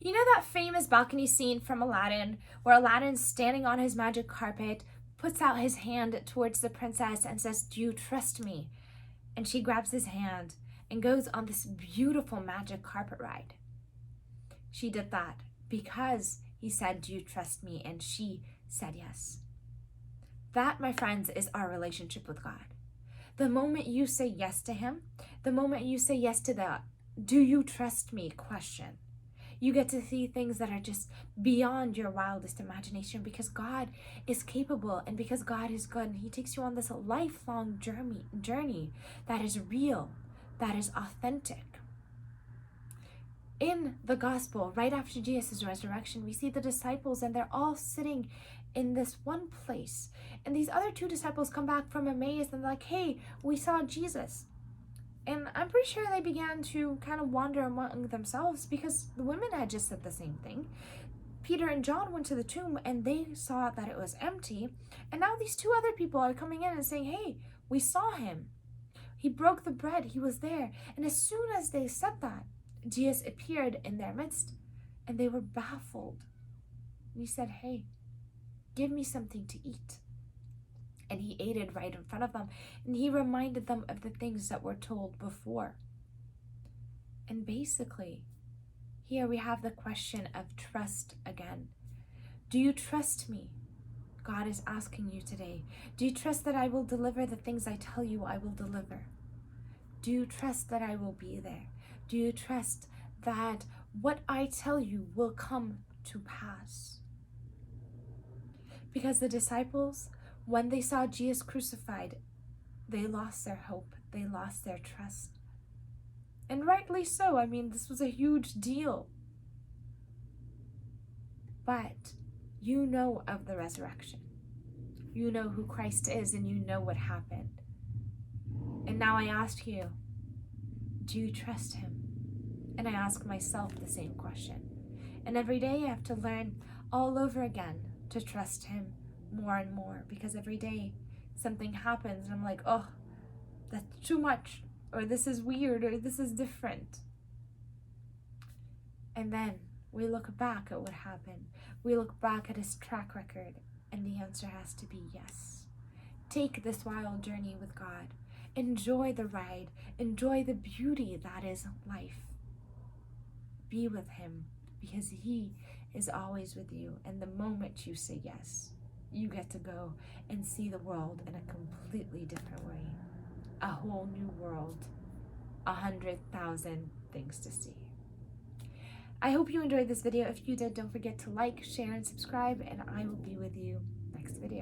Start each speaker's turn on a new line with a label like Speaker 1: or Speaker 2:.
Speaker 1: You know that famous balcony scene from Aladdin where Aladdin's standing on his magic carpet, puts out his hand towards the princess and says, "Do you trust me?" And she grabs his hand and goes on this beautiful magic carpet ride. She did that because he said, "Do you trust me?" And she said yes. That, my friends, is our relationship with God. The moment you say yes to Him, the moment you say yes to the "Do you trust me?" question, you get to see things that are just beyond your wildest imagination because God is capable and because God is good. And He takes you on this lifelong journey that is real, that is authentic. In the gospel, right after Jesus' resurrection, we see the disciples and they're all sitting in this one place. And these other two disciples come back from Emmaus and they're like, "Hey, we saw Jesus." And I'm pretty sure they began to kind of wander among themselves because the women had just said the same thing. Peter and John went to the tomb and they saw that it was empty. And now these two other people are coming in and saying, "Hey, we saw him. He broke the bread. He was there." And as soon as they said that, Jesus appeared in their midst and they were baffled. And he said, "Hey, give me something to eat." And he ate it right in front of them. And he reminded them of the things that were told before. And basically, here we have the question of trust again. Do you trust me? God is asking you today. Do you trust that I will deliver the things I tell you I will deliver? Do you trust that I will be there? Do you trust that what I tell you will come to pass? Because the disciples, when they saw Jesus crucified, they lost their hope. They lost their trust. And rightly so. I mean, this was a huge deal. But you know of the resurrection. You know who Christ is and you know what happened. And now I ask you, do you trust Him? And I ask myself the same question. And every day I have to learn all over again to trust Him more and more, because every day something happens and I'm like, "Oh, that's too much," or "This is weird," or "This is different." And then we look back at what happened. We look back at His track record, and the answer has to be yes. Take this wild journey with God. Enjoy the ride. Enjoy the beauty that is life. Be with Him because He is always with you. And the moment you say yes, you get to go and see the world in a completely different way. A whole new world. 100,000 things to see. I hope you enjoyed this video. If you did, don't forget to like, share, and subscribe, and I will be with you next video.